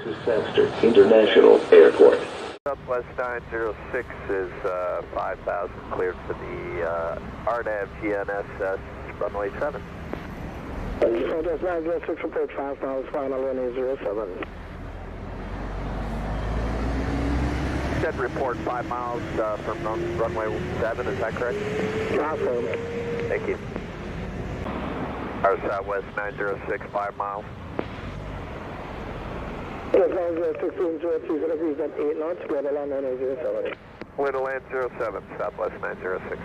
Disaster International Airport. Southwest 906 is 5,000 cleared for the RNAV GNSS runway 7. Southwest 906 report 5 miles, final runway 07. Said report 5 miles from runway 7, is that correct? Awesome. Thank you. Our Southwest 906, 5 miles. Southwest 1602 degrees at 8 knots, clear to land runway 07. Clear to land 07, Southwest 906.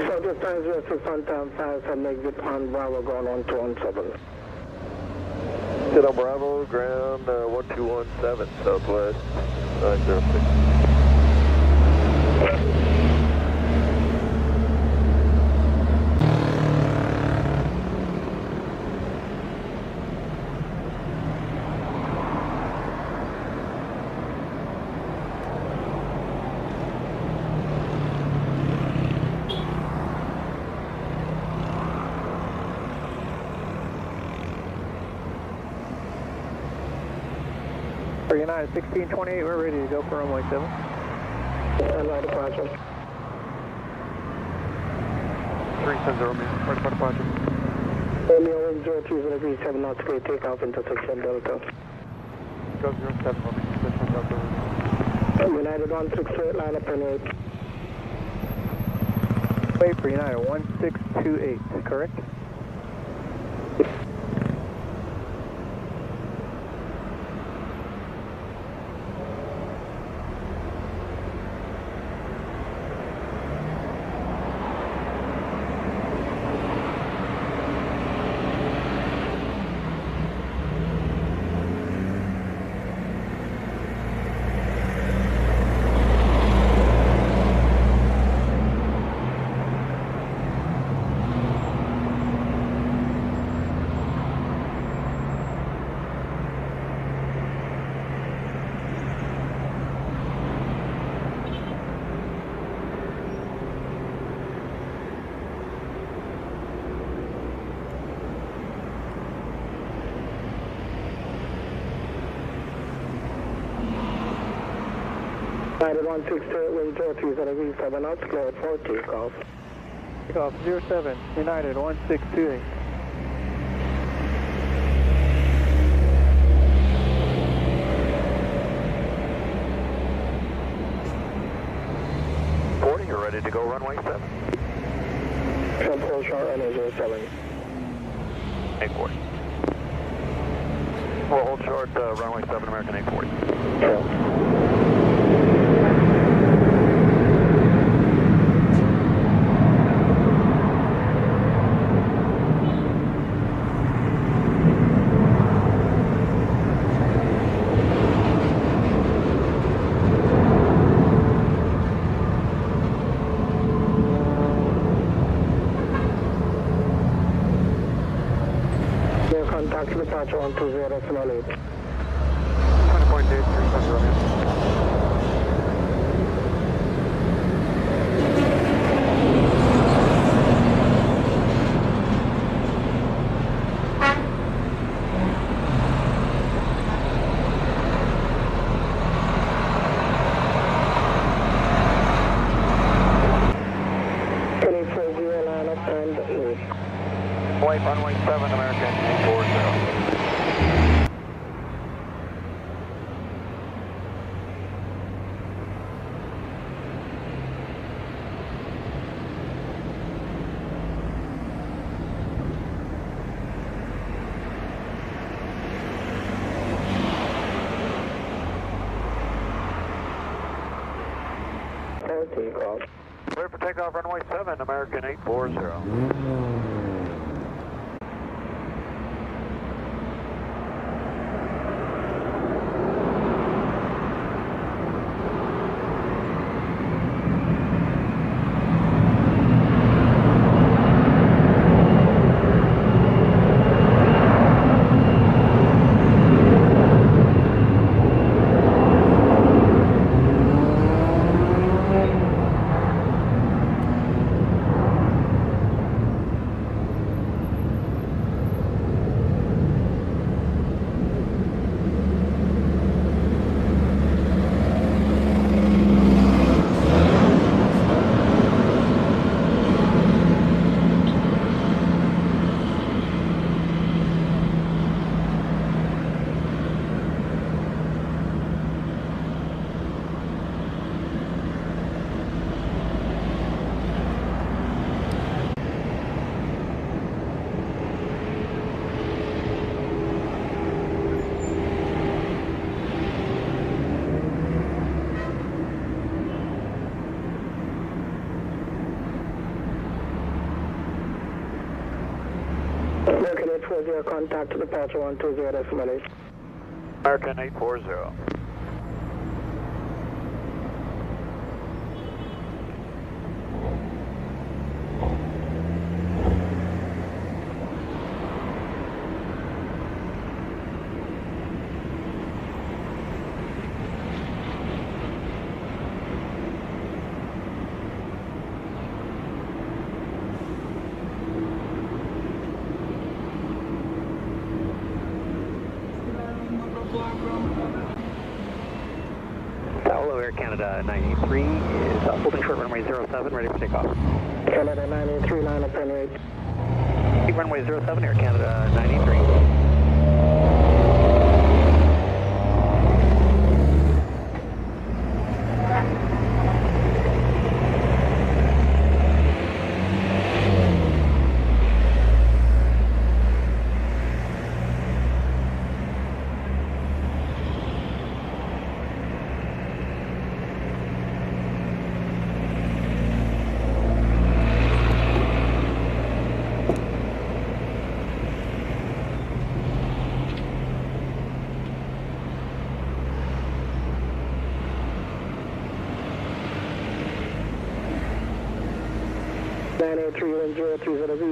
Southwest 906 on time 57, exit on Bravo, going on 217. Sit on Bravo, ground 1217, Southwest 906. United 1628, we're ready to go for runway 7. Standby departure. 370, ready for departure. Romeo 020 degrees 7 knots, clear takeoff intersection Delta. Go 07, intersection Delta. United 168, line up and wait. Wait for United 1628, correct? United 168, wind 020 degrees 7 knots, clear for takeoff. Takeoff 07, United 1628. You're ready to go runway 7. Control short runway 07. 840. We'll hold short runway 7, American 840. Yeah. Contact departure 120, small 8. 20.8, 370, Romeo. White runway 7, American 840. for takeoff. Clear for takeoff, runway 7, American 840. American 840, contact to departure 120.8. American 840. Hello, Air Canada 93 is holding short runway 07, ready for takeoff. Canada 93, line up and wait. Runway 07, Air Canada 93.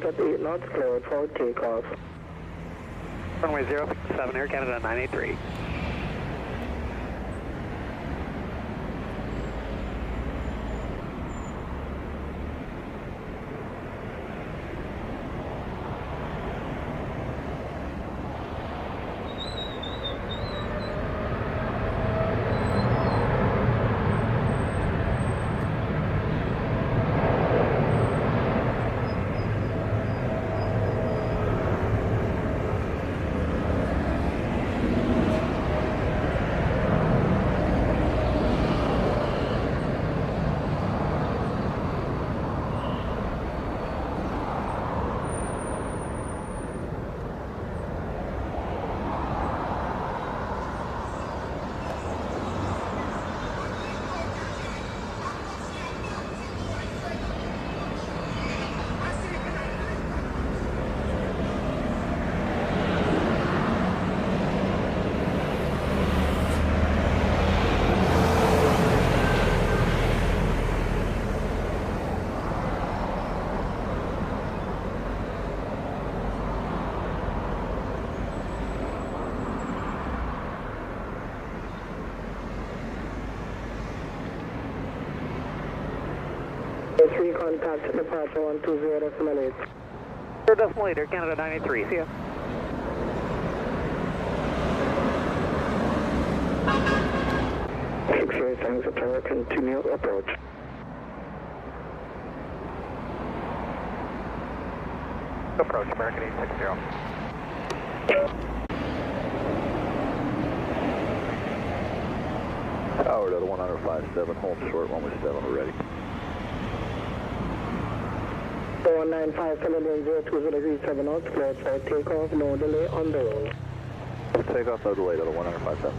At 8 knots, cleared for takeoff. Runway 07, Air Canada 983. Three contact departure 120.8. 0.8, Air Canada 983, see ya. X-ray, thanks, Tower, continue approach. Approach, American 860. Tower to the 105.7, hold short, 117, we're ready. 195.7 knots, cleared for takeoff, no delay on the roll. Takeoff, no delay to the 105.7.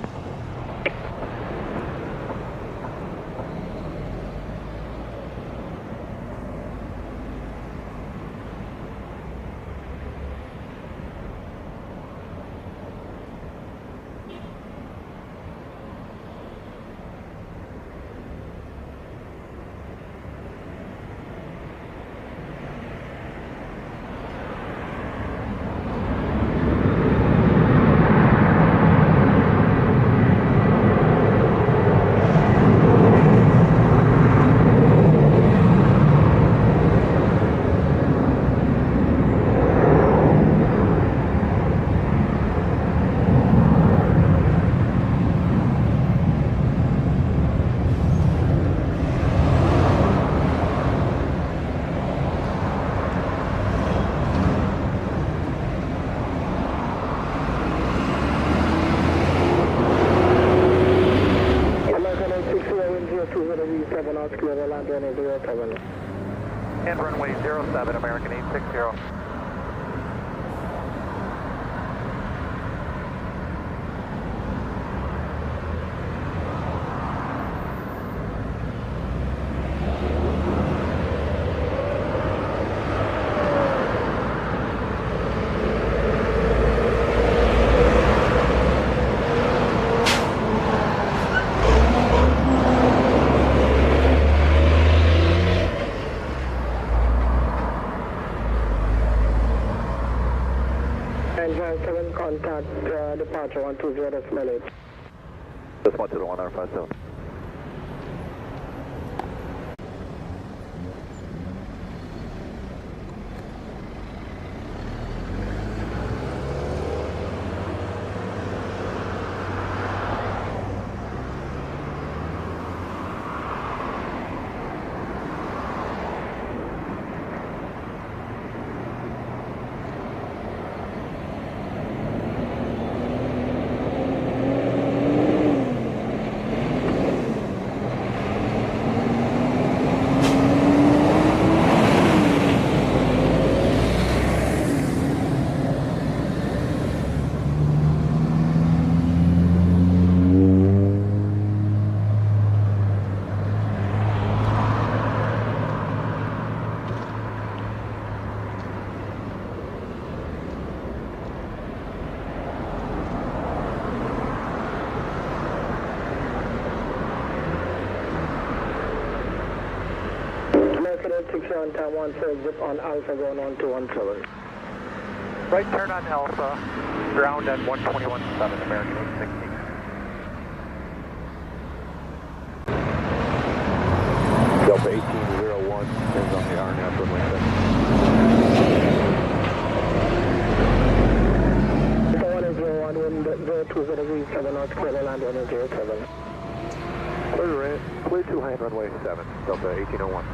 knots, clear the land runway 07. And runway 07, American 860. And 7 contact departure 120.8. Just 121R57. American 860 on time 14 zip on Alpha going on to 17. Right turn on Alpha, ground at 121.7, American 860. Delta 1801 is on the RNAV runway 7. Delta 101, wind 020 degrees 7 knots, clear the land runway 07. Clear to land runway 7, Delta 1801.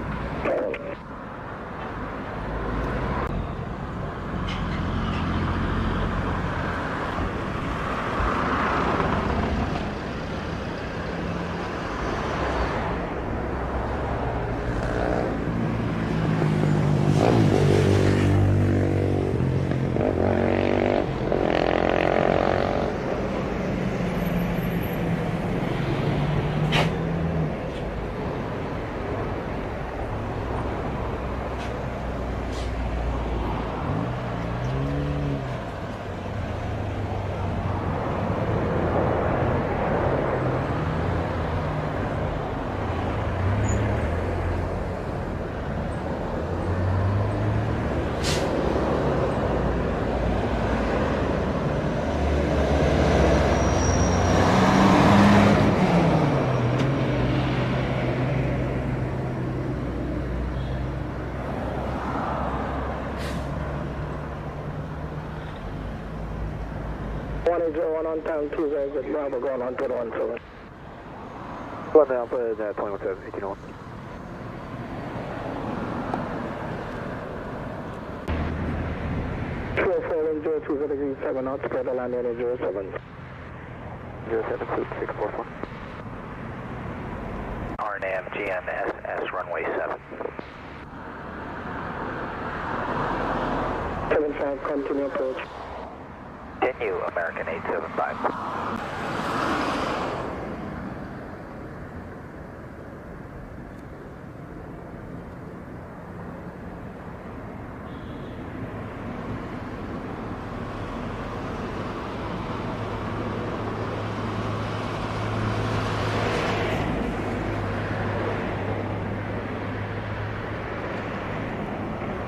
One on time, 20 zip, Bravo going on to 17. One Alpha, 217, 1801. Wind 020 degrees 7 knots, clear the land runway 07. 07644. RNAV GMSS runway 7. 75, continue approach. Continue, American 875.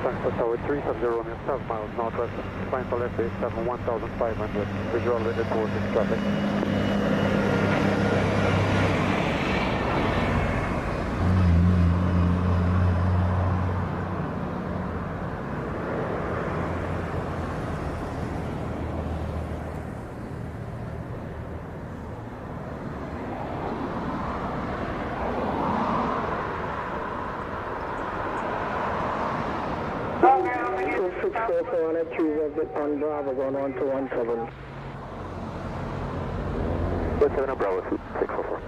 Tango Tower 370 Romeo 7 miles northwest, climb for left base 7 1500, visual at towards traffic. On Bravo going on to 17. 7 Bravo 644.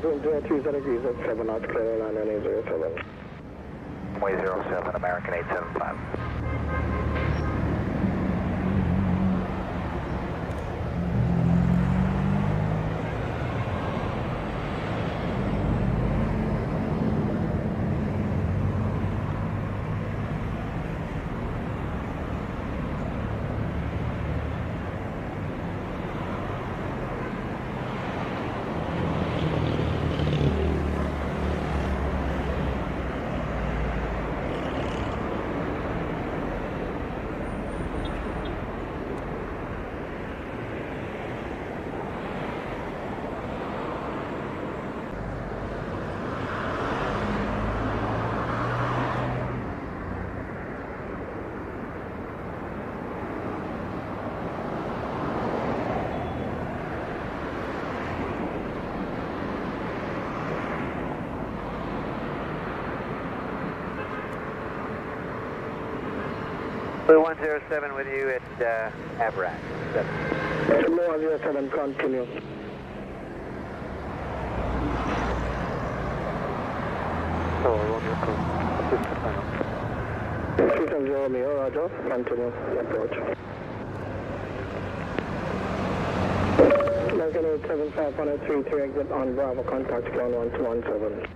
25, wind 030 degrees at 7 knots, clear line runway 07. Runway 07, American 875. Blue 107 with you at Avrac. Blue 107, continue. So, Romeo 2, 370 Romeo, roger, continue the approach. American 875, 133, exit on Bravo, contact ground 1217.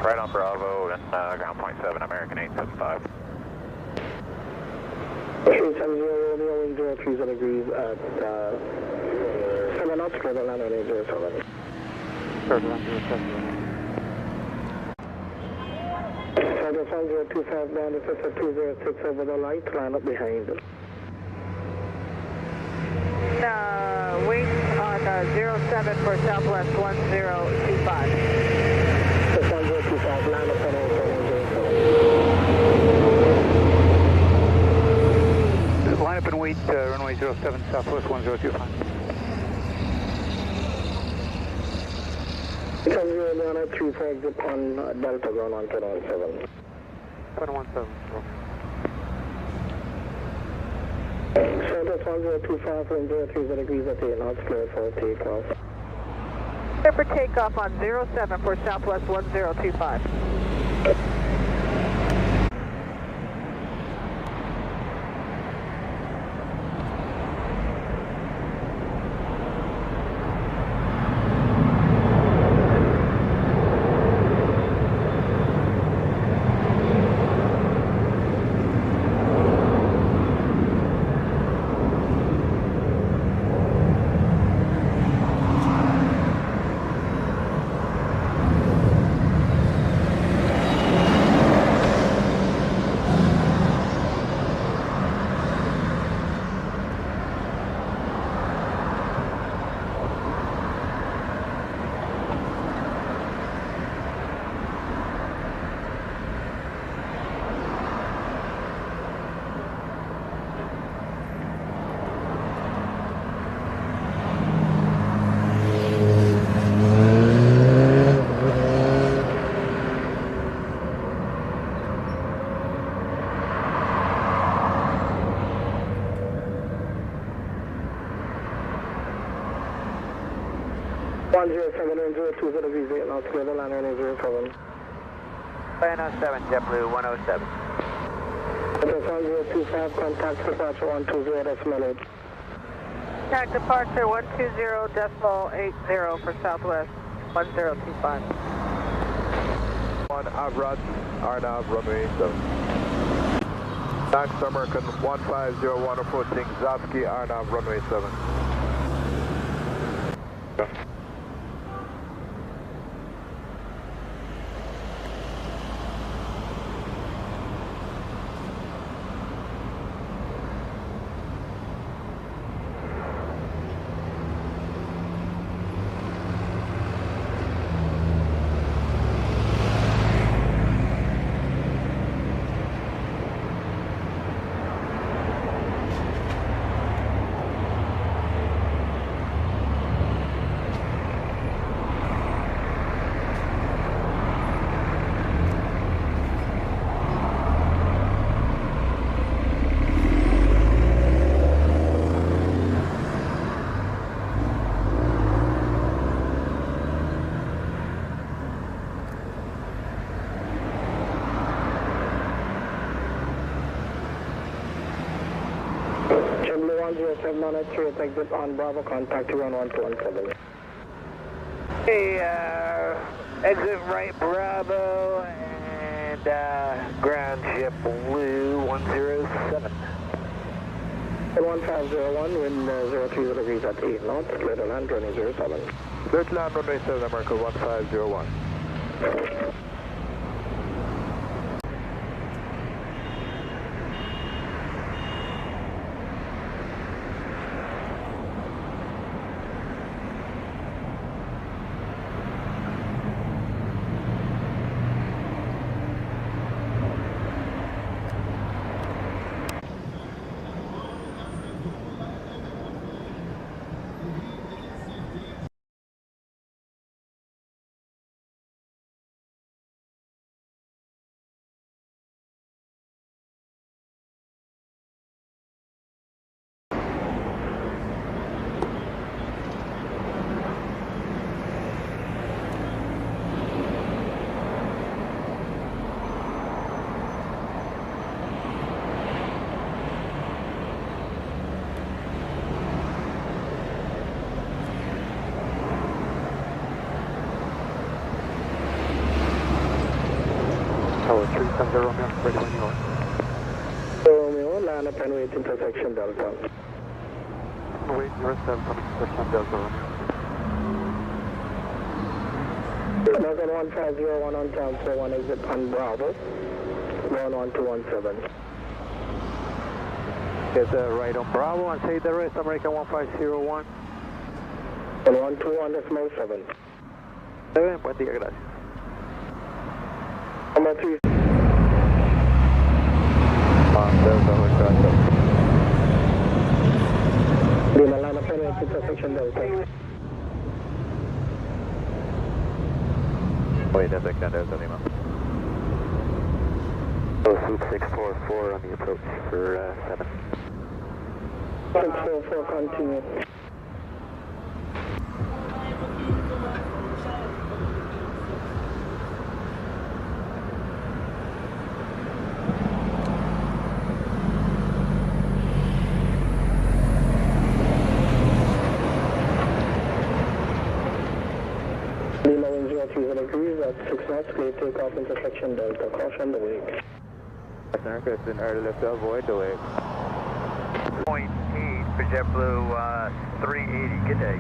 Right on Bravo and ground point 7, American 875. 370 Romeo, wind 030 degrees at 7 knots, clear line runway 07. third line 07. Southwest 1025 down to 206 over the light, line up behind it. Wait on 07 for Southwest 1025. 1025, line up on 07. Line up and wait, runway 07, Southwest 1025. 10 for exit on Delta ground 117. 717, Southwest 1025 from 030 degrees at 8 knots, clear for takeoff. Clear for takeoff on 07 for Southwest 1025. Clear line runway 07. Plan 07, JetBlue 107. Southwest 1025, contact departure 120, decimal 8. Contact departure 120.80 for Southwest 1025. On Avrat, RNAV, runway 7. Thanks, American 1501 approaching Zapsky, RNAV, runway 7. 107 on a straight exit on Bravo, contact you on 1217. Hey, exit right Bravo and ground JetBlue 107. 1501, wind 030 degrees at 8 knots, clear to land, runway 07. Clear to land, runway 7, America 1501. Tower 370 Romeo, ready when you are. Romeo, land up and wait intersection Delta. Wait, yourself on intersection Delta Romeo. American 1501 on transfer 1 exit on Bravo, 11217. Get right on Bravo and say the rest, American 1501. 121.7. 7, buen día, gracias. Number 3. Lima, land up and wait intersection Delta. Wait, intersection Delta Lima. Swoop 644 on the approach for 7. 644, continue. Lima, wind 030 degrees at 6 knots, clear takeoff intersection Delta. Caution the wake. America, it's an early left to avoid the wake. 0.8 for JetBlue 380. Good day.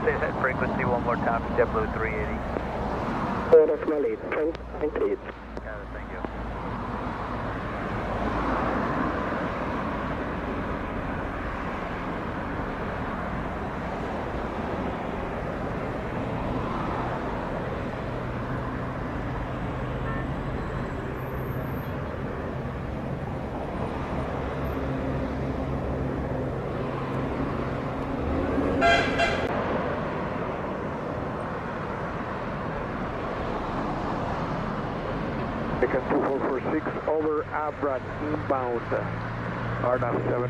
Say that frequency one more time for JetBlue 380. 4.8, 20.8. Got it, thank you. American 2446 over Abra inbound. R97.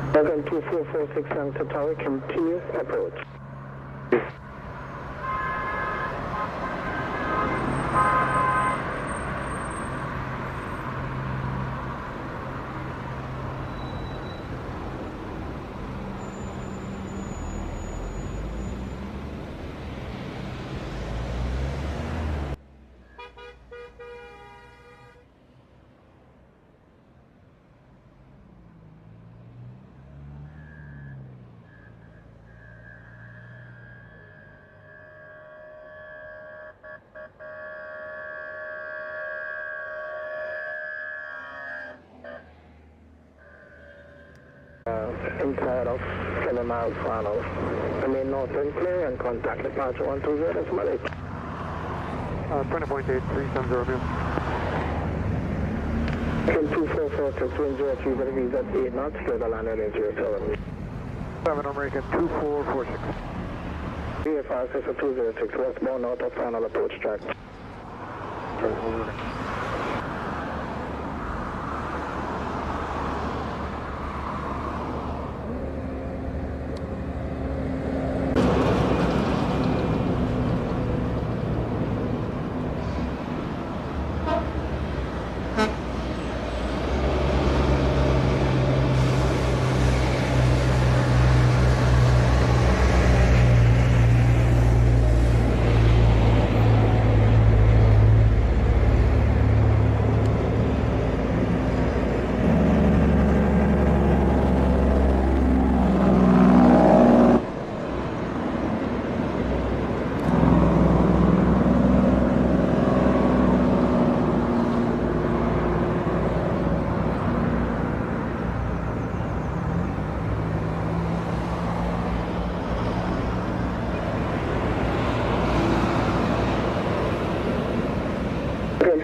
American 2446 Santa Tower, continue approach. Inside of 7 miles final. Remain north and clear and contact departure 120, that's Malik. 20.8, 370 Romeo. 2446, wind 030 degrees at 8 knots, clear the land area 07. 7 American 2446. VFR 6206, westbound out of final approach track.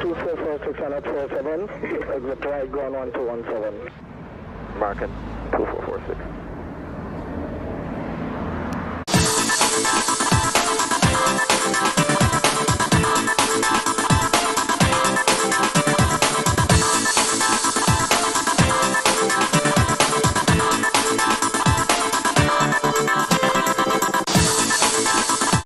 2446 and at 47, exit right, ground 1217. Marking 2446.